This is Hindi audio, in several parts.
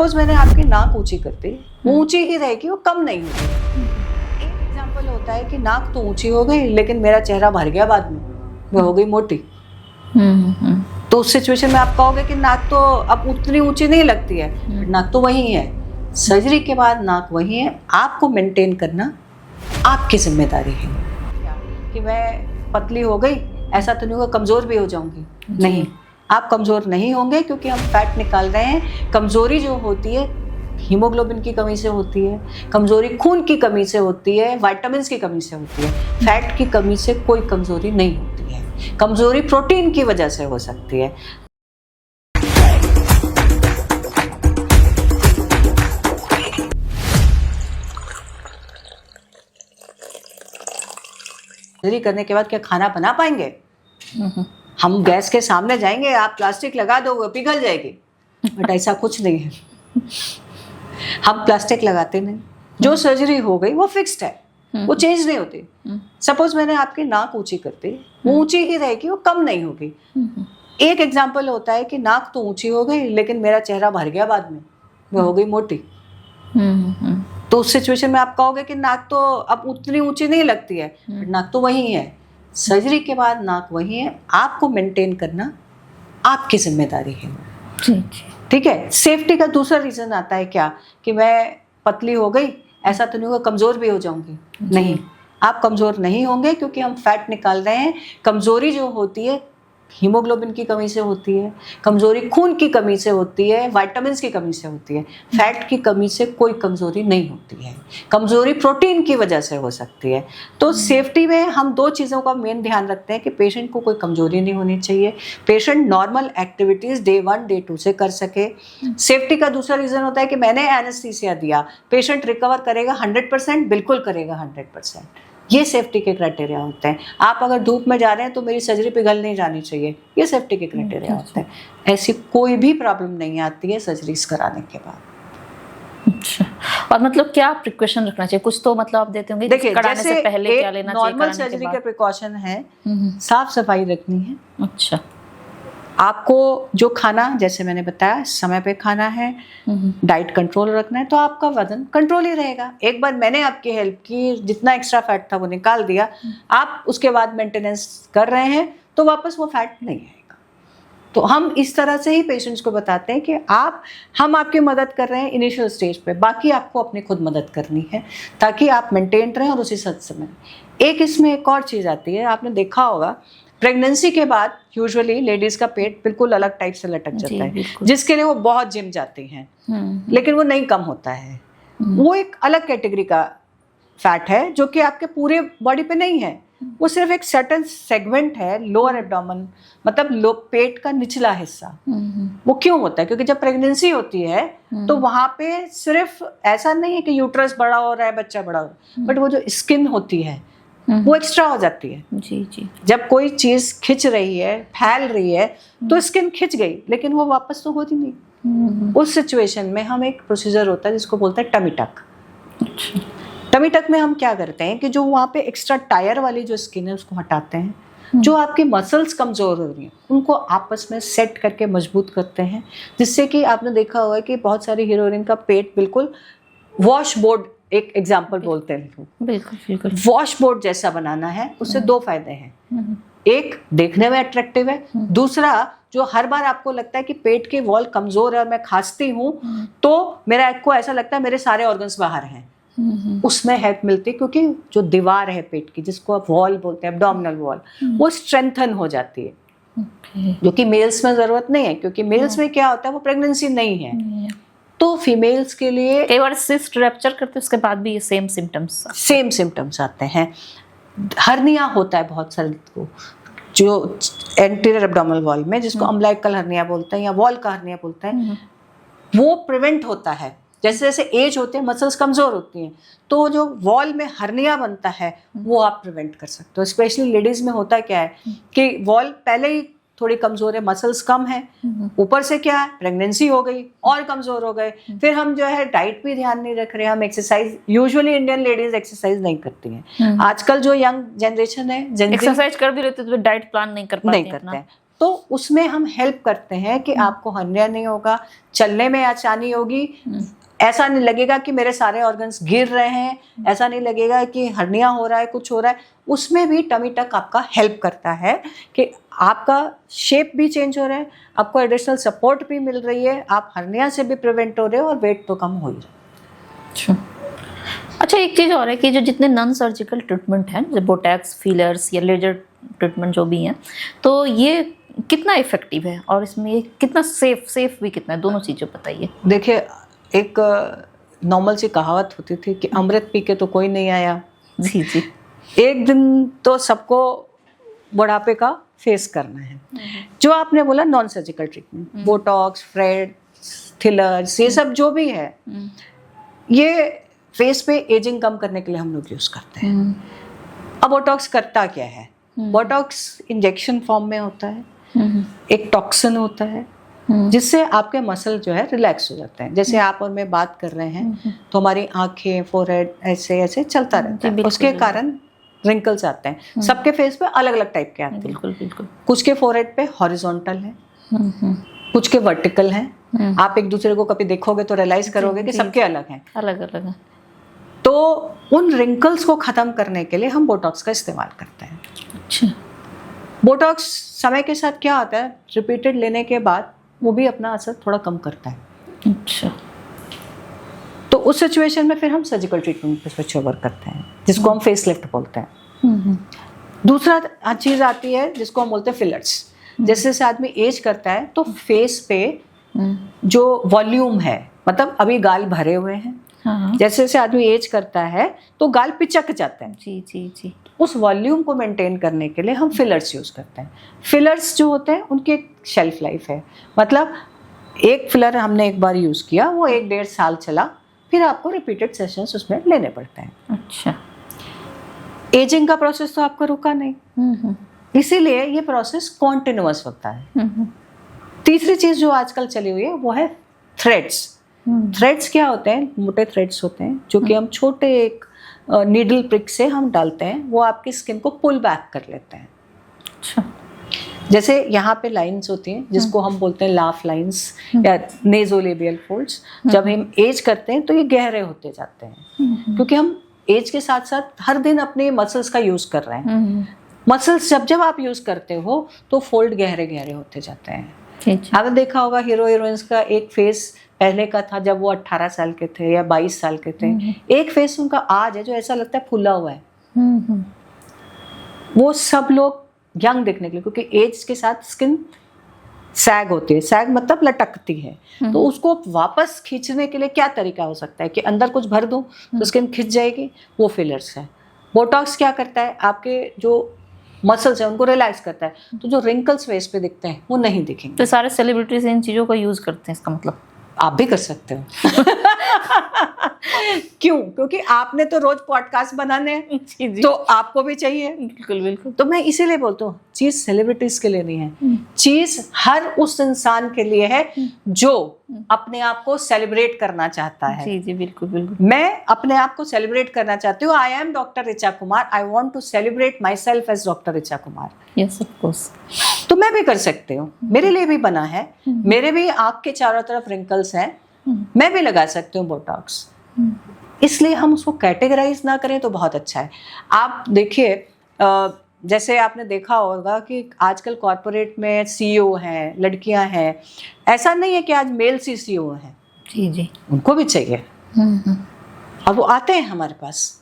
सपोज मैंने आपकी नाक ऊंची कर दी, वो ऊंची ही रहेगी, वो कम नहीं होगी। एक एग्जांपल होता है कि नाक तो ऊंची हो गई लेकिन मेरा चेहरा भर गया, बाद में मैं हो गई मोटी। तो उस सिचुएशन में आप कहोगे कि नाक तो अब उतनी ऊंची नहीं लगती है, नाक तो वही है। सर्जरी के बाद नाक वही है, आपको मेंटेन करना आपकी जिम्मेदारी है। कि मैं पतली हो गई ऐसा तो नहीं होगा कमजोर भी हो जाऊंगी, नहीं, आप कमज़ोर नहीं होंगे क्योंकि हम फैट निकाल रहे हैं। कमज़ोरी जो होती है हीमोग्लोबिन की कमी से होती है, कमज़ोरी खून की कमी से होती है, विटामिन्स की कमी से होती है। फैट की कमी से कोई कमज़ोरी नहीं होती है। कमज़ोरी प्रोटीन की वजह से हो सकती है। सर्जरी करने के बाद क्या खाना बना पाएंगे? हम गैस के सामने जाएंगे, आप प्लास्टिक लगा दो वो पिघल जाएगी, बट ऐसा कुछ नहीं है। हम प्लास्टिक लगाते नहीं। जो सर्जरी हो गई वो फिक्स्ड है, वो चेंज नहीं होती। सपोज मैंने आपकी नाक ऊंची कर दी, वो ऊंची ही रहेगी, वो कम नहीं होगी। एक एग्जांपल होता है कि नाक तो ऊंची हो गई लेकिन मेरा चेहरा भर गया, बाद में मैं हो गई मोटी। तो उस सिचुएशन में आप कहोगे कि नाक तो अब उतनी ऊंची नहीं लगती है, नाक तो वही है। सर्जरी के बाद नाक वही है, आपको मेंटेन करना आपकी जिम्मेदारी है। ठीक है। सेफ्टी का दूसरा रीजन आता है क्या, कि मैं पतली हो गई ऐसा तो नहीं होगा कमजोर भी हो जाऊंगी, नहीं, आप कमजोर नहीं होंगे क्योंकि हम फैट निकाल रहे हैं। कमजोरी जो होती है हीमोग्लोबिन की कमी से होती है, कमजोरी खून की कमी से होती है, विटामिन्स की कमी से होती है। फैट की कमी से कोई कमजोरी नहीं होती है। कमजोरी प्रोटीन की वजह से हो सकती है। तो सेफ्टी में हम दो चीज़ों का मेन ध्यान रखते हैं कि पेशेंट को कोई कमजोरी नहीं होनी चाहिए, patient normal activities day 1 day 2 से कर सके। सेफ्टी का दूसरा रीजन होता है कि मैंने एनेस्थीसिया दिया, पेशेंट रिकवर करेगा 100%, बिल्कुल करेगा 100%। ये सेफ्टी के क्राइटेरिया होते हैं। आप अगर धूप में जा रहे हैं तो मेरी सर्जरी पिघल नहीं जानी चाहिए, ये सेफ्टी के क्राइटेरिया होते हैं। ऐसी कोई भी प्रॉब्लम नहीं आती है सर्जरीज कराने के बाद। अच्छा, और मतलब क्या प्रिकॉशन रखना चाहिए? कुछ तो मतलब आप देते होंगे, देखिए कराने से पहले क्या लेना चाहिए, नॉर्मल सर्जरी का प्रिकॉशन है, साफ सफाई रखनी है। अच्छा, आपको जो खाना जैसे मैंने बताया समय पे खाना है, डाइट कंट्रोल रखना है, तो आपका वजन कंट्रोल ही रहेगा। एक बार मैंने आपकी हेल्प की, जितना एक्स्ट्रा फैट था वो निकाल दिया, आप उसके बाद मेंटेनेंस कर रहे हैं तो वापस वो फैट नहीं आएगा। तो हम इस तरह से ही पेशेंट्स को बताते हैं कि हम आपकी मदद कर रहे हैं इनिशियल स्टेज पे, बाकी आपको अपनी खुद मदद करनी है ताकि आप मेंटेन रहें। और उसी समय एक इसमें एक और चीज़ आती है, आपने देखा होगा प्रेगनेंसी के बाद यूजुअली लेडीज का पेट बिल्कुल अलग टाइप से लटक जाता है, जिसके लिए वो बहुत जिम जाती हैं, लेकिन वो नहीं कम होता है। वो एक अलग कैटेगरी का फैट है जो कि आपके पूरे बॉडी पे नहीं है, वो सिर्फ एक सर्टेन सेगमेंट है, लोअर एब्डोमेन, मतलब पेट का निचला हिस्सा। वो क्यों होता है? क्योंकि जब प्रेगनेंसी होती है तो वहां पे सिर्फ ऐसा नहीं है कि यूट्रस बड़ा हो रहा है, बच्चा बड़ा हो रहा है, बट वो जो स्किन होती है वो एक्स्ट्रा हो जाती है। जी। जब कोई चीज खिंच रही है, फैल रही है, तो स्किन खिंच गई लेकिन वो वापस तो होती नहीं। उस सिचुएशन में हम एक प्रोसीजर होता है जिसको बोलते हैं टमी टक। टमी टक में हम क्या करते हैं कि जो वहाँ पे एक्स्ट्रा टायर वाली जो स्किन है उसको हटाते हैं। जो आपकी मसल्स कमज़ोर हो रही हैं उनको आपस में सेट करके मजबूत करते हैं, जिससे कि आपने देखा होगा कि बहुत सारी हीरोइन का पेट बिल्कुल वॉशबोर्ड, एक एग्जाम्पल बोलते हैं, बिल्कुल वॉशबोर्ड जैसा बनाना है। उससे दो फायदे हैं, एक देखने में अट्रैक्टिव है, दूसरा जो हर बार आपको लगता है कि पेट की वॉल कमजोर है और मैं खांसती हूँ तो मेरा को ऐसा लगता है मेरे सारे ऑर्गन्स बाहर हैं, उसमें हेल्प मिलती है। क्योंकि जो दीवार है पेट की, जिसको आप वॉल बोलते हैं, एब्डोमिनल वॉल, वो स्ट्रेंथन हो जाती है, जो कि मेल्स में जरूरत नहीं है, क्योंकि मेल्स में क्या होता है वो प्रेगनेंसी नहीं है। तो फीमेल्स के लिए कई बार सिस्ट रप्चर करते हैं उसके बाद भी ये सेम सिम्टम्स आते हैं। हर्निया होता है बहुत सारे को, जो एंटीरियर एब्डोमिनल वॉल में, जिसको अम्बिलिकल हर्निया बोलते हैं या वॉल का हर्निया बोलते हैं, वो प्रिवेंट होता है। जैसे जैसे एज होते हैं मसल्स कमजोर होती हैं, तो जो वॉल में हर्निया बनता है वो आप प्रिवेंट कर सकते हो। स्पेशली लेडीज में होता क्या है कि वॉल पहले ही थोड़ी कमजोर है, मसल्स कम है, ऊपर से क्या है प्रेगनेंसी हो गई और कमजोर हो गए, फिर हम जो है डाइट भी ध्यान नहीं रख रहे, हम exercise, usually Indian ladies exercise नहीं करती हैं। आजकल जो यंग जनरेशन है, एक्सरसाइज कर भी लेते तो डाइट प्लान नहीं करते हैं। तो उसमें हम हेल्प करते हैं कि आपको हर्निया नहीं होगा, चलने में आसानी होगी, ऐसा नहीं लगेगा कि मेरे सारे ऑर्गन्स गिर रहे हैं, ऐसा नहीं लगेगा कि हर्निया हो रहा है, कुछ हो रहा है। उसमें भी टमी टक आपका हेल्प करता है कि आपका शेप भी चेंज हो रहा है, आपको एडिशनल सपोर्ट भी मिल रही है, आप हर्निया से भी प्रिवेंट हो रहे हो और वेट तो कम हो ही रहा है। अच्छा, एक चीज़ और है कि जो जितने नॉन सर्जिकल ट्रीटमेंट हैं, जैसे बोटैक्स, फीलर्स या लेजर ट्रीटमेंट जो भी हैं, तो ये कितना इफेक्टिव है और इसमें ये कितना सेफ भी कितना है, दोनों चीज़ें बताइए। देखिए, एक नॉर्मल सी कहावत होती थी कि अमृत पी के तो कोई नहीं आया। जी जी। एक दिन तो सबको बुढ़ापे का फेस करना है। जो आपने बोला नॉन सर्जिकल ट्रीटमेंट, बोटॉक्स, फ्रेड, फिलर्स, ये सब जो भी है, ये फेस पे एजिंग कम करने के लिए हम लोग यूज करते हैं। अब बोटॉक्स करता क्या है? बोटॉक्स इंजेक्शन फॉर्म में होता है, एक टॉक्सिन होता है जिससे आपके मसल जो है रिलैक्स हो जाते हैं। जैसे आप और मैं बात कर रहे हैं तो हमारी आंखें, फोरहेड ऐसे ऐसे चलता रहता है, उसके कारण रिंकल्स आते हैं। सबके फेस पे अलग अलग टाइप के आते हैं। बिल्कुल बिल्कुल। कुछ के फोरहेड पे हॉरिजॉन्टल है, कुछ के वर्टिकल हैं। आप एक दूसरे को कभी देखोगे तो रियलाइज करोगे कि सबके अलग हैं, अलग अलग है। तो उन रिंकल्स को खत्म करने के लिए हम बोटॉक्स का इस्तेमाल करते हैं। अच्छा। बोटॉक्स समय के साथ क्या होता है, रिपीटेड लेने के बाद वो भी अपना असर थोड़ा कम करता है। अच्छा। तो उस सिचुएशन में फिर हम सर्जिकल ट्रीटमेंट पे स्विच ओवर करते हैं, जिसको हम फेस लिफ्ट बोलते हैं। दूसरा चीज आती है जिसको हम बोलते हैं फिलर्स। जैसे जैसे आदमी एज करता है तो फेस पे जो वॉल्यूम है, मतलब अभी गाल भरे हुए हैं, जैसे जैसे आदमी एज करता है तो गाल पिचक जाते हैं। जी जी जी। उस वॉल्यूम को मेंटेन करने के लिए हम फिलर्स यूज करते हैं। फिलर्स जो होते हैं उनकी एक शेल्फ लाइफ है, मतलब एक फिलर हमने एक बार यूज किया, वो 1-1.5 साल चला, फिर आपको रिपीटेड सेशंस उसमें लेने पड़ते हैं। अच्छा। एजिंग का प्रोसेस तो आपका रुका नहीं, इसीलिए ये प्रोसेस कॉन्टिन्यूअस होता है। तीसरी चीज जो आजकल चली हुई है वो है थ्रेड्स। थ्रेड्स क्या होते हैं? मोटे थ्रेड्स होते हैं जो कि हम छोटे एक नीडल प्रिक से हम डालते हैं, वो आपकी स्किन को पुल बैक कर लेते हैं। अच्छा। जैसे यहाँ पे लाइंस होती हैं जिसको हम बोलते हैं लाफ लाइंस या नेजोलेबियल फोल्ड्स। जब हम एज करते हैं तो ये गहरे होते जाते हैं, क्योंकि हम एज के साथ साथ हर दिन अपने मसल्स का यूज कर रहे हैं। मसल्स जब जब आप यूज करते हो तो फोल्ड गहरे गहरे होते जाते हैं। आपने देखा होगा हीरो हीरोइंस का एक फेस पहले का था जब वो 18 साल के थे या 22 साल के थे, एक फेस उनका आज है जो ऐसा लगता है फूला हुआ है। वो सब लोग यंग दिखने के लिए, क्योंकि एज के साथ स्किन सैग होती है, सैग मतलब लटकती है, तो उसको वापस खींचने के लिए क्या तरीका हो सकता है कि अंदर कुछ भर दूं तो स्किन खिंच जाएगी, वो फिलर्स है। बोटॉक्स क्या करता है, आपके जो मसल्स है उनको रिलैक्स करता है, तो जो रिंकल्स फेस पे दिखते हैं वो नहीं दिखेंगे। तो सारे सेलिब्रिटीज इन चीज़ों का यूज़ करते हैं, इसका मतलब आप भी कर सकते हो। क्यों? क्योंकि आपने तो रोज पॉडकास्ट बनाने हैं, जी। तो आपको भी चाहिए। बिल्कुल बिल्कुल। तो मैं इसीलिए बोलता हूँ चीज सेलिब्रिटीज के लिए नहीं है, चीज हर उस इंसान के लिए है जो अपने आप को सेलिब्रेट करना चाहता है। जी जी बिल्कुल बिल्कुल। मैं अपने आप को सेलिब्रेट करना चाहती हूँ। I am doctor Richa Kumar, I want to celebrate myself as doctor Richa Kumar. Yes of course. तो मैं भी कर सकती हूँ, मेरे लिए भी बना है, मेरे भी आँख के चारों तरफ रिंकल्स हैं, मैं भी लगा सकती हूँ बोटॉक्स। इसलिए हम उसको कैटेगराइज ना करें तो बहुत अच्छा है। आप देखिए, जैसे आपने देखा होगा कि आजकल कॉर्पोरेट में सीईओ हैं, लड़कियां हैं, ऐसा नहीं है कि आज मेल सीईओ हैं। जी जी। उनको भी चाहिए। अब वो आते हैं हमारे पास।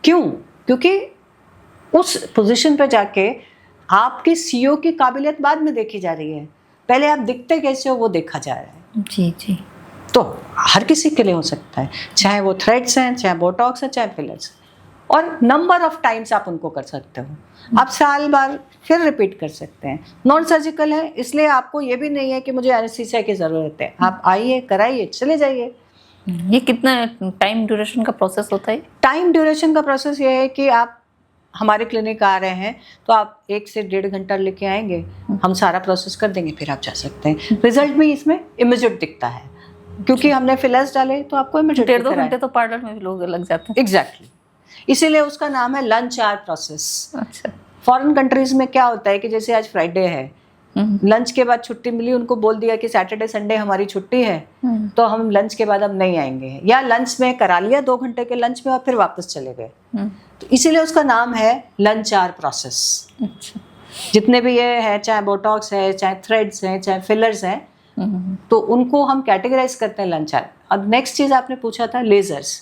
क्यों? क्योंकि उस पोजीशन पे जाके आपके सीईओ की काबिलियत बाद में देखी जा रही है, पहले आप दिखते कैसे हो वो देखा जा रहा है। जी जी। तो हर किसी के लिए हो सकता है, चाहे वो थ्रेड्स हैं, चाहे बोटॉक्स है, चाहे फिलर्स, और नंबर ऑफ टाइम्स आप उनको कर सकते हो। आप साल बार फिर रिपीट कर सकते हैं। नॉन सर्जिकल है, इसलिए आपको ये भी नहीं है कि मुझे एनेस्थीसिया की ज़रूरत है। आप आइए, कराइए, चले जाइए। ये कितना टाइम ड्यूरेशन का प्रोसेस होता है? टाइम ड्यूरेशन का प्रोसेस ये है कि आप हमारे क्लिनिक आ रहे हैं तो आप 1 से 1.5 घंटा लेके आएंगे, हम सारा प्रोसेस कर देंगे, फिर आप जा सकते हैं। रिजल्ट भी इसमें इमीडिएट दिखता है, क्योंकि हमने फिलर्स डाले तो आपको इमीडिएट 1.5-2 घंटे तो पार्लर में भी लोग लग जाते हैं। एग्जैक्टली, इसीलिए उसका नाम है लंच आवर प्रोसेस। अच्छा। फॉरेन कंट्रीज में क्या होता है कि जैसे आज फ्राइडे है लंच के बाद छुट्टी मिली, उनको बोल दिया कि सैटरडे संडे हमारी छुट्टी है, तो हम लंच के बाद अब नहीं आएंगे, या लंच में करा लिया 2 घंटे के लंच में और फिर वापस चले गए। तो इसीलिए उसका नाम है लंच आवर प्रोसेस। जितने भी ये है, चाहे बोटॉक्स है, चाहे थ्रेड्स हैं, चाहे फिलर्स हैं, तो उनको हम कैटेगराइज करते हैं लंच आवर। अब नेक्स्ट चीज आपने पूछा था लेजर्स।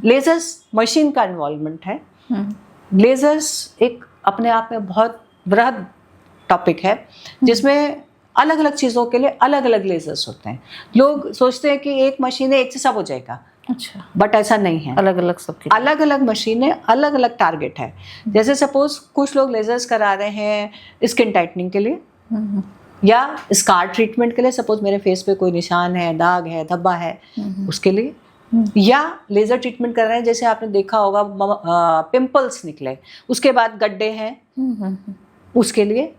लेजर्स मशीन का इन्वॉल्वमेंट है। लेजर्स एक अपने आप में बहुत बृहद टॉपिक है, जिसमें अलग अलग चीज़ों के लिए अलग अलग लेजर्स होते हैं। लोग सोचते हैं कि एक मशीन है, एक से सब हो जाएगा। अच्छा, बट ऐसा नहीं है। अलग अलग सबके अलग अलग मशीनें, अलग अलग टारगेट है। जैसे सपोज कुछ लोग लेजर्स करा रहे हैं स्किन टाइटनिंग के लिए, या स्कार ट्रीटमेंट के लिए। सपोज मेरे फेस पे कोई निशान है, दाग है, धब्बा है, उसके लिए। या लेजर ट्रीटमेंट कर रहे हैं, जैसे आपने देखा होगा पिंपल्स निकले, उसके बाद गड्ढे हैं, उसके लिए।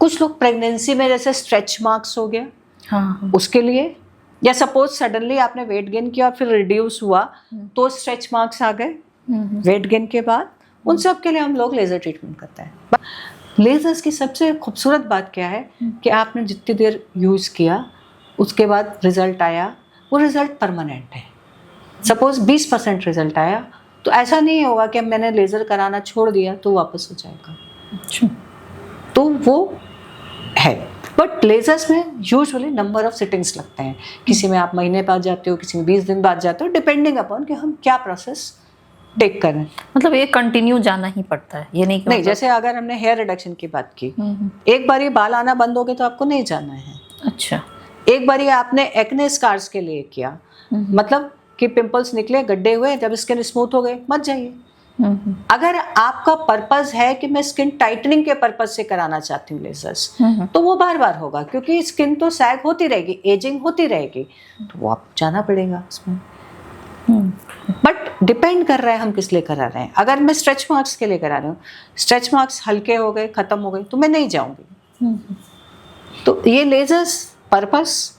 कुछ लोग प्रेगनेंसी में जैसे स्ट्रेच मार्क्स हो गया, हाँ, उसके लिए। या सपोज सडनली आपने वेट गेन किया और फिर रिड्यूस हुआ, तो स्ट्रेच मार्क्स आ गए वेट गेन के बाद। उन सब के लिए हम लोग लेजर ट्रीटमेंट करते हैं। लेजर्स की सबसे खूबसूरत बात क्या है कि आपने जितनी देर यूज़ किया, उसके बाद रिजल्ट आया, वो रिजल्ट परमानेंट है। सपोज 20% रिजल्ट आया, तो ऐसा नहीं होगा कि मैंने लेजर कराना छोड़ दिया तो वापस हो जाएगा। अच्छा, तो वो है। बट लेजर्स में यूजुअली नंबर ऑफ सिटिंग्स लगते हैं। किसी में आप महीने बाद जाते हो, किसी में 20 दिन बाद जाते हो, डिपेंडिंग अपॉन कि हम क्या प्रोसेस टेक कर रहे हैं। मतलब ये कंटिन्यू जाना ही पड़ता है, ये नहीं कि नहीं, मतलब... जैसे अगर हमने हेयर रिडक्शन की बात की, एक बार ये बाल आना बंद हो गए तो आपको नहीं जाना है। अच्छा, एक बार ये आपने एक्ने स्कार्स के लिए किया, मतलब कि पिंपल्स निकले, गड्ढे हुए, जब स्किन स्मूथ हो गए, मत जाइए। अगर आपका पर्पस है कि मैं स्किन टाइटनिंग के पर्पस से कराना चाहती हूँ लेजर्स, तो वो बार बार होगा, क्योंकि स्किन तो सैग होती रहेगी, एजिंग होती रहेगी, तो वो आप जाना पड़ेगा इसमें। बट डिपेंड कर रहा है हम किस लिए करा रहे हैं। अगर मैं स्ट्रेच मार्क्स के लिए करा रही हूँ, स्ट्रेच मार्क्स हल्के हो गए, खत्म हो गए, तो मैं नहीं जाऊंगी। तो ये लेजर्स पर्पस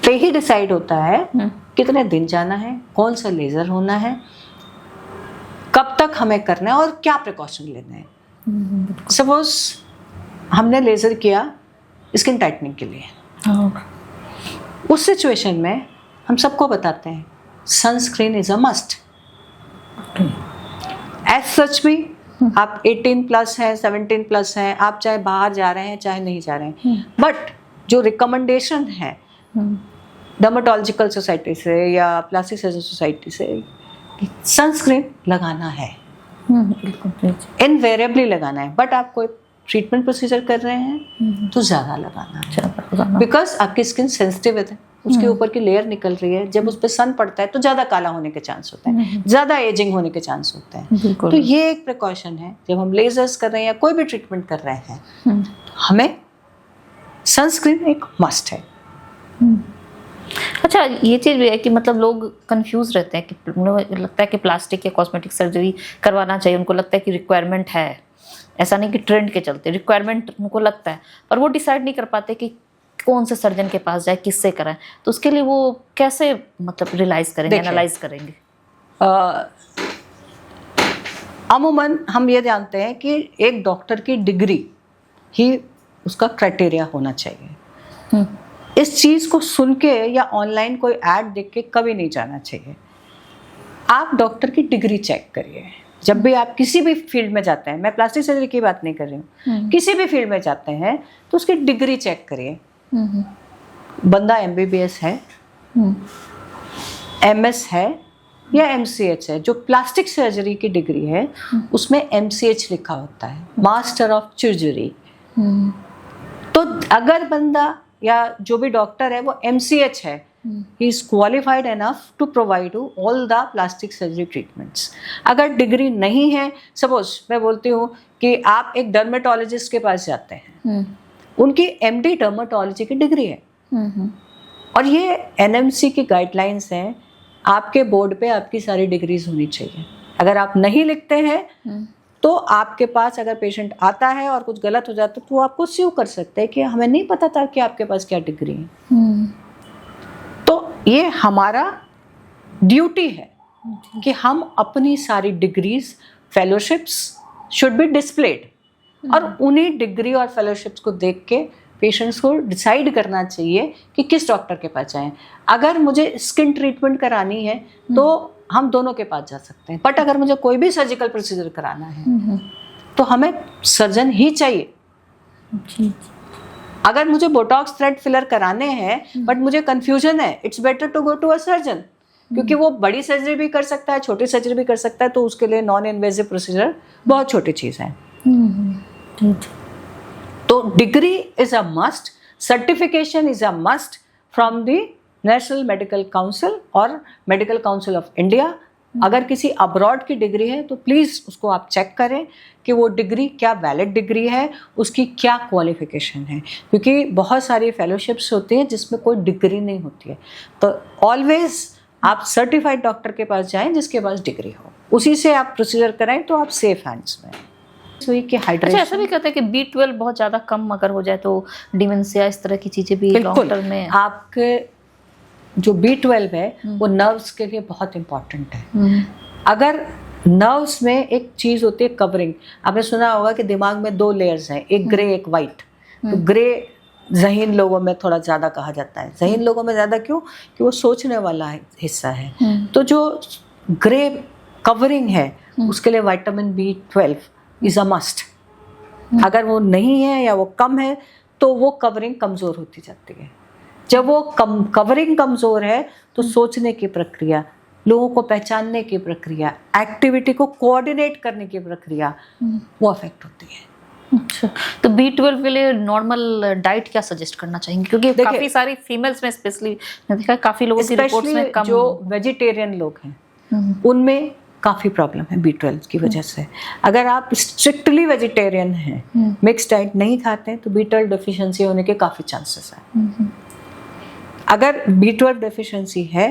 पे ही डिसाइड होता है कितने दिन जाना है, कौन सा लेजर होना है, कब तक हमें करना है और क्या प्रिकॉशन लेने हैं। सपोज हमने लेजर किया स्किन टाइटनिंग के लिए, उस सिचुएशन में हम सबको बताते हैं sunscreen is a must. As such भी आप 18+ हैं, 17+ हैं, आप चाहे बाहर जा रहे हैं चाहे नहीं जा रहे हैं, बट जो रिकमेंडेशन है डर्मेटोलॉजिकल सोसाइटी से या प्लास्टिक सर्जन सोसाइटी से, सनस्क्रीन लगाना है, इनवेरिएबली लगाना है। बट आप कोई ट्रीटमेंट प्रोसीजर कर रहे हैं तो ज़्यादा लगाना है, बिकॉज आपकी स्किन सेंसिटिव है, उसके ऊपर की लेयर निकल रही है, जब उस पर सन पड़ता है तो ज़्यादा काला होने के चांस होता है, ज़्यादा एजिंग होने के चांस होते हैं। तो ये एक प्रिकॉशन है, जब हम लेजर्स कर रहे हैं या कोई भी ट्रीटमेंट कर रहे हैं, हमें सनस्क्रीन एक मस्ट है। अच्छा, ये चीज़ भी है कि मतलब लोग कंफ्यूज रहते हैं कि उन्हें लगता है कि प्लास्टिक या कॉस्मेटिक सर्जरी करवाना चाहिए, उनको लगता है कि रिक्वायरमेंट है, ऐसा नहीं कि ट्रेंड के चलते रिक्वायरमेंट उनको लगता है, पर वो डिसाइड नहीं कर पाते कि कौन से सर्जन के पास जाए, किससे कराएं। तो उसके लिए वो कैसे मतलब रियलाइज करेंगे, एनालाइज करेंगे? अमूमन हम ये जानते हैं कि एक डॉक्टर की डिग्री ही उसका क्राइटेरिया होना चाहिए। इस चीज़ को सुन के या ऑनलाइन कोई ऐड देख के कभी नहीं जाना चाहिए। आप डॉक्टर की डिग्री चेक करिए। जब भी आप किसी भी फील्ड में जाते हैं, मैं प्लास्टिक सर्जरी की बात नहीं कर रही हूँ, किसी भी फील्ड में जाते हैं तो उसकी डिग्री चेक करिए। बंदा MBBS है, MS है या MCH है। जो प्लास्टिक सर्जरी की डिग्री है उसमें MCH लिखा होता है, मास्टर ऑफ सर्जरी। तो अगर बंदा या जो भी डॉक्टर है वो MCH है, he is qualified enough to provide you all the plastic surgery treatments. अगर डिग्री नहीं है, सपोज मैं बोलती हूँ कि आप एक डर्मेटोलॉजिस्ट के पास जाते हैं, उनकी MD डर्मेटोलॉजी की डिग्री है, और ये NMC की गाइडलाइंस हैं, आपके बोर्ड पे आपकी सारी डिग्रीज होनी चाहिए। अगर आप नहीं लिखते हैं तो आपके पास अगर पेशेंट आता है और कुछ गलत हो जाता है तो वो आपको स्यू कर सकते हैं कि हमें नहीं पता था कि आपके पास क्या डिग्री है। तो ये हमारा ड्यूटी है कि हम अपनी सारी degrees, fellowships should be displayed. और उन्हीं डिग्री और फेलोशिप्स को देख के पेशेंट्स को डिसाइड करना चाहिए कि किस डॉक्टर के पास जाएं। अगर मुझे स्किन ट्रीटमेंट करानी है तो हम दोनों के पास जा सकते हैं, बट अगर मुझे कोई भी सर्जिकल प्रोसीजर कराना है तो हमें सर्जन ही चाहिए। अगर मुझे बोटॉक्स थ्रेड फिलर कराने हैं बट मुझे कंफ्यूजन है, it's better to go to a surgeon, क्योंकि वो बड़ी सर्जरी भी कर सकता है, छोटी सर्जरी भी कर सकता है, तो उसके लिए नॉन इन्वेजिव प्रोसीजर बहुत छोटी चीज़ है। तो degree is a must, certification is a must from the national medical council और मेडिकल काउंसिल ऑफ इंडिया। अगर किसी अब्रॉड की डिग्री है तो प्लीज़ उसको आप चेक करें कि वो डिग्री क्या वैलिड डिग्री है, उसकी क्या क्वालिफिकेशन है, क्योंकि बहुत सारी फेलोशिप्स होती हैं जिसमें कोई डिग्री नहीं होती है। तो ऑलवेज आप सर्टिफाइड डॉक्टर के पास जाएं जिसके पास डिग्री हो, उसी से आप प्रोसीजर कराएं तो आप सेफ हैंड्स में। अच्छा, ऐसा भी कहते हैं कि B12 बहुत ज़्यादा कम अगर हो जाए तो डिमेंशिया, इस तरह की चीज़ें भी लॉन्ग टर्म में। आपके जो B12 है वो नर्व्स के लिए बहुत इम्पॉर्टेंट है। अगर नर्व्स में एक चीज़ होती है कवरिंग, आपने सुना होगा कि दिमाग में 2 लेयर्स हैं, एक ग्रे एक वाइट। तो ग्रे ज़हीन लोगों में थोड़ा ज़्यादा कहा जाता है। ज़हीन लोगों में ज़्यादा क्यों? कि वो सोचने वाला हिस्सा है। तो जो ग्रे कवरिंग है उसके लिए vitamin B12 is a must. अगर वो नहीं है या वो कम है तो वो कवरिंग कमज़ोर होती जाती है। जब वो कवरिंग कमज़ोर है तो सोचने की प्रक्रिया, लोगों को पहचानने की प्रक्रिया, एक्टिविटी को कोऑर्डिनेट करने की प्रक्रिया वो अफेक्ट होती है। अच्छा, तो B12 के लिए नॉर्मल डाइट क्या सजेस्ट करना चाहेंगे? क्योंकि काफ़ी सारी फीमेल्स में स्पेशली देखा काफ़ी लोगों की रिपोर्ट्स में कम। जो वेजिटेरियन लोग हैं उनमें काफ़ी प्रॉब्लम है B12 की वजह से। अगर आप स्ट्रिक्टली वेजिटेरियन हैं, मिक्स डाइट नहीं खाते हैं, तो B12 डेफिशिएंसी होने के काफ़ी चांसेस हैं। अगर B12 डेफिशिएंसी है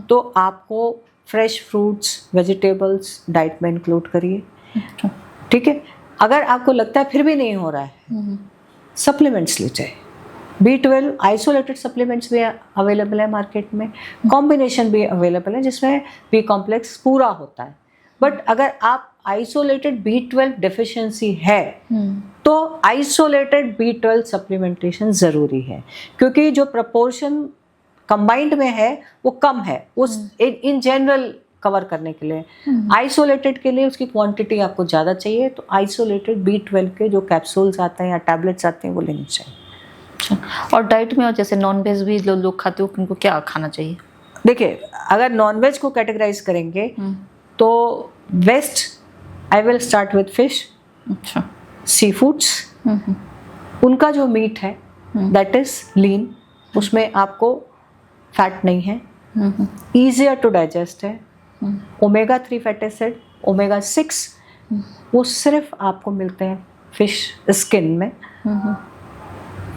तो आपको फ्रेश फ्रूट्स, वेजिटेबल्स डाइट में इंक्लूड करिए। ठीक है, अगर आपको लगता है फिर भी नहीं हो रहा है, सप्लीमेंट्स लीजिए। B12 आइसोलेटेड सप्लीमेंट्स भी अवेलेबल है मार्केट में, कॉम्बिनेशन भी अवेलेबल है जिसमें B कॉम्प्लेक्स पूरा होता है। बट अगर आप आइसोलेटेड B12 डेफिशिएंसी है तो आइसोलेटेड B12 सप्लीमेंटेशन ज़रूरी है, क्योंकि जो प्रपोर्शन कंबाइंड में है वो कम है उस इन जनरल कवर करने के लिए। आइसोलेटेड के लिए उसकी क्वांटिटी आपको ज़्यादा चाहिए, तो आइसोलेटेड B12 के जो कैप्सूल्स आते हैं या टैबलेट्स आते हैं वो लेने चाहिए। और डाइट में, और जैसे नॉन वेज भी लोग खाते हो, उनको क्या खाना चाहिए? देखिए, अगर नॉन वेज को कैटेगराइज करेंगे तो वेस्ट I will start with fish. अच्छा, सी फूड्स, उनका जो मीट है दैट इज लीन, उसमें आपको फैट नहीं है, ईजियर टू डाइजेस्ट है, ओमेगा 3 फैटी एसिड, ओमेगा 6 वो सिर्फ आपको मिलते हैं फिश स्किन में।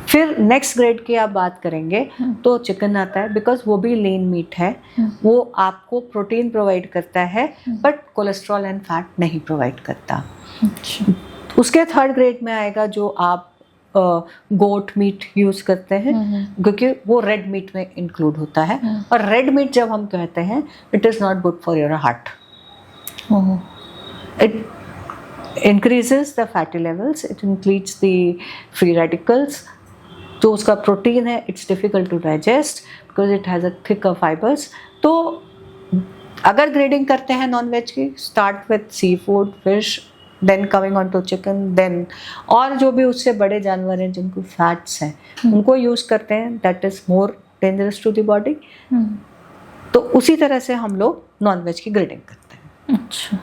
फिर नेक्स्ट ग्रेड की आप बात करेंगे तो चिकन आता है, बिकॉज वो भी लीन मीट है, वो आपको प्रोटीन प्रोवाइड करता है बट कोलेस्ट्रॉल एंड फैट नहीं प्रोवाइड करता। उसके थर्ड ग्रेड में आएगा जो आप गोट मीट यूज़ करते हैं, क्योंकि वो रेड मीट में इंक्लूड होता है। और रेड मीट जब हम कहते हैं, it is not good for your heart, it increases the fatty levels, it increase the free radicals. तो उसका प्रोटीन है, it's difficult to digest because it has a thicker fibers. तो अगर ग्रेडिंग करते हैं नॉन वेज की, start with sea food, fish, then coming on to chicken, then और जो भी उससे बड़े जानवर हैं जिनको फैट्स हैं उनको यूज़ करते हैं, that is more dangerous to the body. तो उसी तरह से हम लोग नॉन वेज की ग्रेडिंग करते हैं। अच्छा,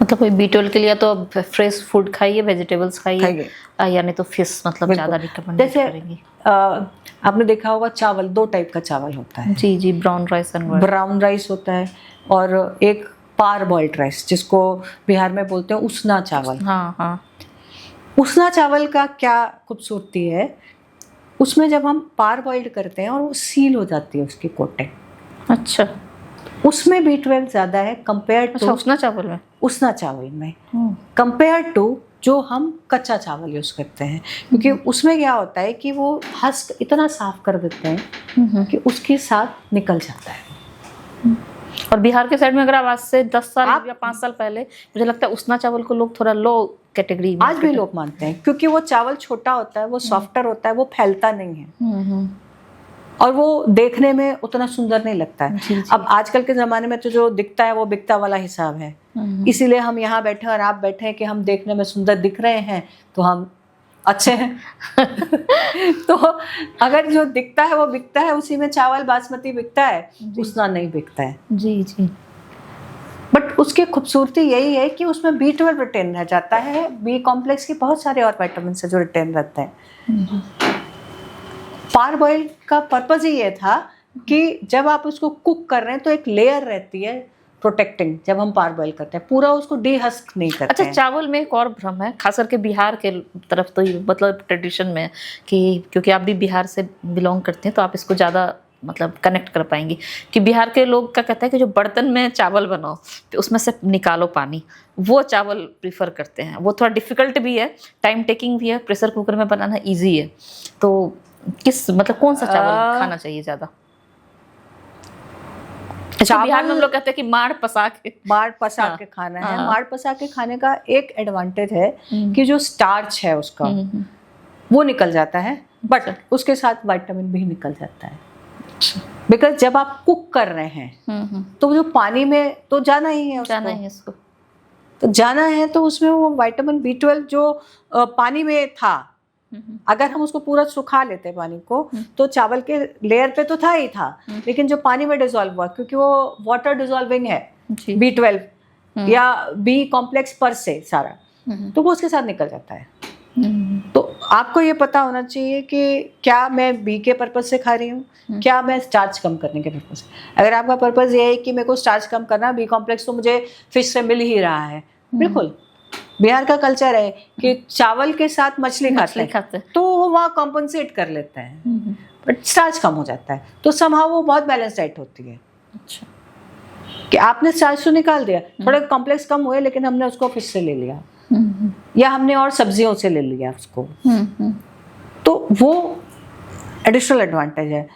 मतलब कोई B12 के लिए तो फ्रेश फूड खाइए, वेजिटेबल्स खाइए, यानी तो फिश मतलब ज़्यादा रिकमेंड करेंगे। आपने देखा होगा चावल 2 टाइप का चावल होता है। जी जी, brown rice and brown rice होता है और एक पार बॉइल्ड राइस जिसको बिहार में बोलते हैं उसना चावल। हाँ हाँ, उसना चावल का क्या खूबसूरती है, उसमें जब हम पार बॉइल्ड करते हैं और वो सील हो जाती है उसकी कोटिंग। अच्छा, उसमें B12 ज़्यादा है कंपेयर टू उसना चावल में, उसना चावल में कंपेयर टू जो हम कच्चा चावल यूज़ करते हैं, क्योंकि उसमें क्या होता है कि वो हस्क इतना साफ कर देते हैं कि उसके साथ निकल जाता है। और बिहार के साइड में अगर आप आज से 10 साल या 5 साल पहले, मुझे लगता है उसना चावल को लोग थोड़ा लो कैटेगरी में आज भी लोग मानते हैं, क्योंकि वो चावल छोटा होता है, वो सॉफ्टर होता है, वो फैलता नहीं है और वो देखने में उतना सुंदर नहीं लगता है। जी, जी। अब आजकल के जमाने में तो जो दिखता है वो बिकता वाला हिसाब है, इसीलिए हम यहाँ बैठे और आप बैठे हैं कि हम देखने में सुंदर दिख रहे हैं तो हम अच्छे हैं। तो अगर जो दिखता है वो बिकता है, उसी में चावल बासमती बिकता है, उसना नहीं बिकता है। जी जी। बट उसकी खूबसूरती यही है कि उसमें B12 रिटेन रह जाता है, बी कॉम्प्लेक्स के बहुत सारे और विटामिन से जो रिटेन रहते हैं। पार बॉयल का पर्पज ही ये था कि जब आप उसको कुक कर रहे हैं तो एक लेयर रहती है प्रोटेक्टिंग, जब हम पार बॉयल करते हैं पूरा उसको डीहस्क नहीं करते अच्छा, हैं। चावल में एक और भ्रम है, खास करके बिहार के तरफ, तो ये मतलब ट्रेडिशन में कि क्योंकि आप भी बिहार से बिलोंग करते हैं तो आप इसको ज़्यादा मतलब कनेक्ट कर पाएंगी कि बिहार के लोग क्या कहते हैं कि जो बर्तन में चावल बनाओ तो उसमें से निकालो पानी, वो चावल प्रीफर करते हैं। वो थोड़ा डिफिकल्ट भी है, टाइम टेकिंग भी है, प्रेशर कुकर में बनाना ईजी है। तो किस मतलब कौन सा चावल खाना चाहिए ज़्यादा? चावल बिहार में हम लोग कहते हैं कि माड़ पसा माड़ के खाना है। माड़ पसा के खाने का एक एडवांटेज है कि जो स्टार्च है उसका वो निकल जाता है, बट उसके साथ विटामिन भी निकल जाता है। बिकॉज जब आप कुक कर रहे हैं तो जो पानी में तो जाना ही है उसको, तो जाना है तो उसमें वो विटामिन B12 जो पानी में था, अगर हम उसको पूरा सुखा लेते पानी को तो चावल के लेयर पे तो था ही था, लेकिन जो पानी में डिसॉल्व हुआ क्योंकि वो वाटर डिसॉल्विंग है B12 या बी कॉम्प्लेक्स पर से सारा, तो वो उसके साथ निकल जाता है। तो आपको ये पता होना चाहिए कि क्या मैं बी के पर्पज से खा रही हूँ, क्या मैं स्टार्च कम करने के पर्पज से। अगर आपका पर्पज ये है कि मेरे को स्टार्च कम करना, बी कॉम्प्लेक्स तो मुझे फिश से मिल ही रहा है, बिल्कुल बिहार का कल्चर है कि चावल के साथ मछली खाते हैं तो वो वहाँ कॉम्पनसेट कर लेते हैं, बट स्टार्च कम हो जाता है, तो समहाउ वो बहुत बैलेंस डाइट होती है। अच्छा, कि आपने स्टार्च तो निकाल दिया, थोड़े कॉम्प्लेक्स कम हुए, लेकिन हमने उसको फिश से ले लिया या हमने और सब्जियों से ले लिया उसको, तो वो एडिशनल एडवांटेज है।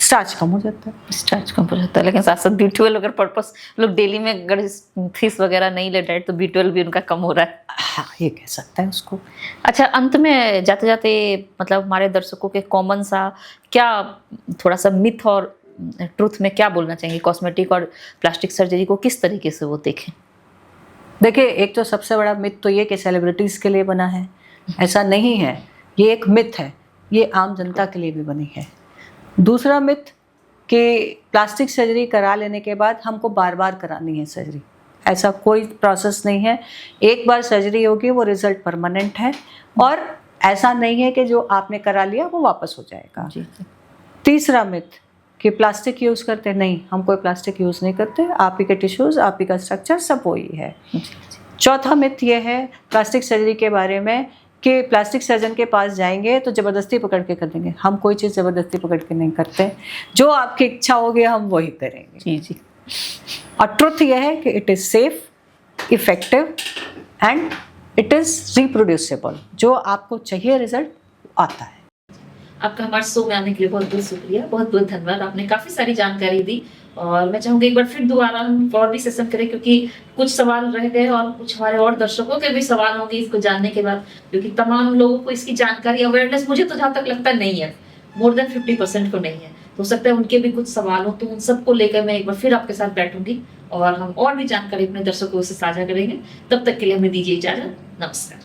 स्टार्च कम हो जाता है, स्टार्च कम हो जाता है, लेकिन साथ साथ B12 अगर पर्पस लोग डेली में अगर फिश वगैरह नहीं ले डाइट तो B12 भी उनका कम हो रहा है। हाँ, ये कह सकता है उसको। अच्छा, अंत में जाते जाते मतलब हमारे दर्शकों के कॉमन सा क्या थोड़ा सा मिथ और ट्रूथ में क्या बोलना चाहेंगे, कॉस्मेटिक और प्लास्टिक सर्जरी को किस तरीके से वो देखें? देखिए, एक तो सबसे बड़ा मिथ तो ये कि सेलिब्रिटीज़ के लिए बना है, ऐसा नहीं है, ये एक मिथ है, ये आम जनता के लिए भी बनी है। दूसरा मिथ कि प्लास्टिक सर्जरी करा लेने के बाद हमको बार बार करानी है सर्जरी, ऐसा कोई प्रोसेस नहीं है। एक बार सर्जरी होगी वो रिजल्ट परमानेंट है, और ऐसा नहीं है कि जो आपने करा लिया वो वापस हो जाएगा। जी। तीसरा मिथ कि प्लास्टिक यूज़ करते, नहीं, हम कोई प्लास्टिक यूज़ नहीं करते, आप ही के टिश्यूज़, आप ही का स्ट्रक्चर सब वही है। चौथा मिथ ये है प्लास्टिक सर्जरी के बारे में कि प्लास्टिक सर्जन के पास जाएंगे तो ज़बरदस्ती पकड़ के कर देंगे। हम कोई चीज़ ज़बरदस्ती पकड़ के नहीं करते, जो आपकी इच्छा होगी हम वही करेंगे। जी जी। और ट्रुथ यह है कि it is safe, effective and it is reproducible. जो आपको चाहिए रिजल्ट आता है। आपका हमारे शो में आने के लिए बहुत बहुत शुक्रिया, बहुत बहुत धन्यवाद। आपने काफ़ी सारी जानकारी दी और मैं चाहूँगी एक बार फिर दोबारा हम और भी सेशन करें, क्योंकि कुछ सवाल रह गए और कुछ हमारे और दर्शकों के भी सवाल होंगे इसको जानने के बाद, क्योंकि तमाम लोगों को इसकी जानकारी, अवेयरनेस मुझे तो जहाँ तक लगता नहीं है, मोर देन 50% को नहीं है। तो हो सकता है उनके भी कुछ सवाल हो, तो उन सबको लेकर मैं एक बार फिर आपके साथ बैठूंगी और हम और भी जानकारी अपने दर्शकों से साझा करेंगे। तब तक के लिए हमें दीजिए इजाजत। नमस्कार।